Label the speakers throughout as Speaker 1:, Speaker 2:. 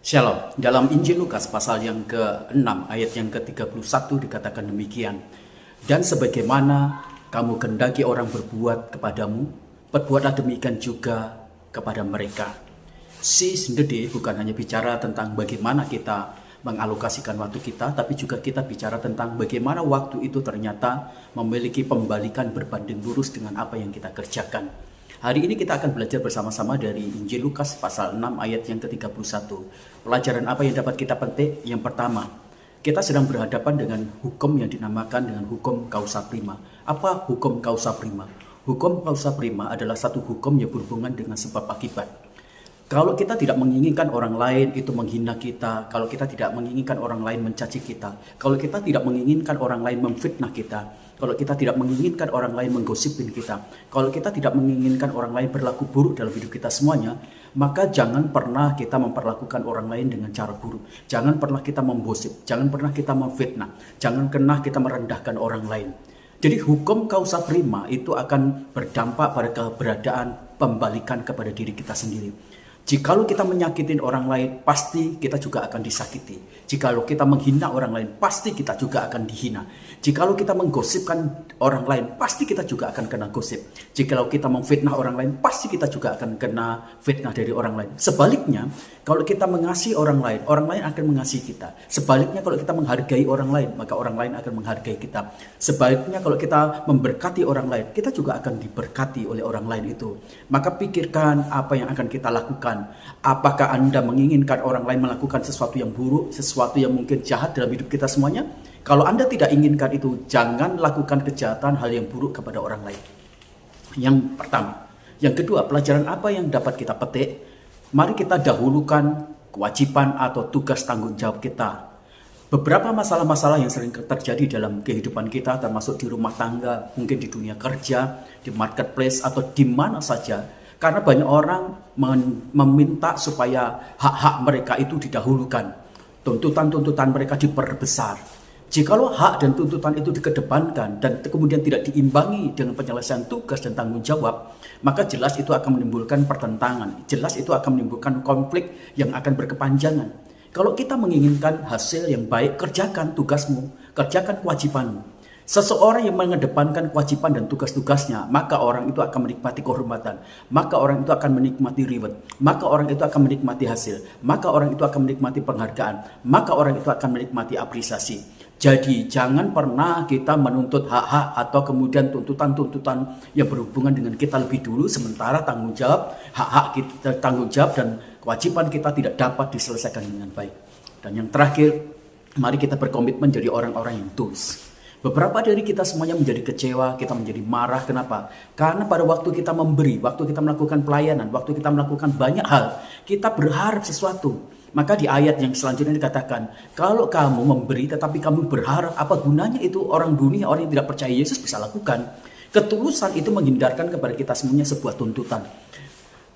Speaker 1: Shalom. Dalam Injil Lukas pasal yang ke-6 ayat yang ke-31 dikatakan demikian. Dan sebagaimana kamu kehendaki orang berbuat kepadamu, perbuatlah demikian juga kepada mereka. Seize the day bukan hanya bicara tentang bagaimana kita mengalokasikan waktu kita, tapi juga kita bicara tentang bagaimana waktu itu ternyata memiliki pembalikan berbanding lurus dengan apa yang kita kerjakan. Hari ini kita akan belajar bersama-sama dari Injil Lukas pasal 6 ayat yang ke-31. Pelajaran apa yang dapat kita petik? Yang pertama, kita sedang berhadapan dengan hukum yang dinamakan dengan hukum causa prima. Apa hukum causa prima? Hukum causa prima adalah satu hukum yang berhubungan dengan sebab akibat. Kalau kita tidak menginginkan orang lain itu menghina kita, kalau kita tidak menginginkan orang lain mencaci kita, kalau kita tidak menginginkan orang lain memfitnah kita, kalau kita tidak menginginkan orang lain menggosipin kita, kalau kita tidak menginginkan orang lain berlaku buruk dalam hidup kita semuanya, maka jangan pernah kita memperlakukan orang lain dengan cara buruk. Jangan pernah kita menggosip, jangan pernah kita memfitnah, jangan pernah kita merendahkan orang lain. Jadi hukum causa prima itu akan berdampak pada keberadaan pembalikan kepada diri kita sendiri. Jikalau kita menyakitin orang lain, pasti kita juga akan disakiti. Jikalau kita menghina orang lain, pasti kita juga akan dihina. Jikalau kita menggosipkan orang lain, pasti kita juga akan kena gosip. Jikalau kita memfitnah orang lain, pasti kita juga akan kena fitnah dari orang lain. Sebaliknya, kalau kita mengasihi orang lain akan mengasihi kita. Sebaliknya, kalau kita menghargai orang lain, maka orang lain akan menghargai kita. Sebaliknya, kalau kita memberkati orang lain, kita juga akan diberkati oleh orang lain itu. Maka pikirkan apa yang akan kita lakukan. Apakah Anda menginginkan orang lain melakukan sesuatu yang buruk, sesuatu yang mungkin jahat dalam hidup kita semuanya? Kalau Anda tidak inginkan itu, jangan lakukan kejahatan, hal yang buruk kepada orang lain. Yang pertama. Yang kedua, pelajaran apa yang dapat kita petik? Mari kita dahulukan kewajiban atau tugas tanggung jawab kita. Beberapa masalah-masalah yang sering terjadi dalam kehidupan kita, termasuk di rumah tangga, mungkin di dunia kerja, di marketplace, atau di mana saja. Karena banyak orang meminta supaya hak-hak mereka itu didahulukan. Tuntutan-tuntutan mereka diperbesar. Jikalau hak dan tuntutan itu dikedepankan dan kemudian tidak diimbangi dengan penyelesaian tugas dan tanggung jawab, maka jelas itu akan menimbulkan pertentangan. Jelas itu akan menimbulkan konflik yang akan berkepanjangan. Kalau kita menginginkan hasil yang baik, kerjakan tugasmu, kerjakan kewajibanmu. Seseorang yang mengedepankan kewajiban dan tugas-tugasnya, maka orang itu akan menikmati kehormatan, maka orang itu akan menikmati reward, maka orang itu akan menikmati hasil, maka orang itu akan menikmati penghargaan, maka orang itu akan menikmati apresiasi. Jadi jangan pernah kita menuntut hak-hak atau kemudian tuntutan-tuntutan yang berhubungan dengan kita lebih dulu, sementara tanggung jawab, hak-hak kita, tanggung jawab dan kewajiban kita tidak dapat diselesaikan dengan baik. Dan yang terakhir, mari kita berkomitmen jadi orang-orang yang tulus. Beberapa dari kita semuanya menjadi kecewa, kita menjadi marah. Kenapa? Karena pada waktu kita memberi, waktu kita melakukan pelayanan, waktu kita melakukan banyak hal, kita berharap sesuatu. Maka di ayat yang selanjutnya dikatakan, kalau kamu memberi tetapi kamu berharap, apa gunanya itu orang dunia, orang yang tidak percaya Yesus bisa lakukan? Ketulusan itu menghindarkan kepada kita semuanya sebuah tuntutan.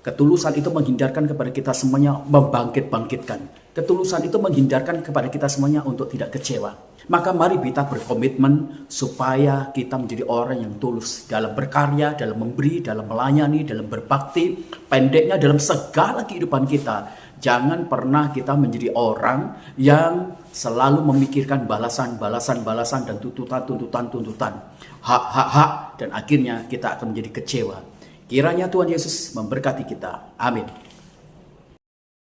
Speaker 1: Ketulusan itu menghindarkan kepada kita semuanya membangkit-bangkitkan. Ketulusan itu menghindarkan kepada kita semuanya untuk tidak kecewa. Maka mari kita berkomitmen supaya kita menjadi orang yang tulus dalam berkarya, dalam memberi, dalam melayani, dalam berbakti. Pendeknya dalam segala kehidupan kita. Jangan pernah kita menjadi orang yang selalu memikirkan balasan dan tuntutan. Hak. Dan akhirnya kita akan menjadi kecewa. Kiranya Tuhan Yesus memberkati kita. Amin.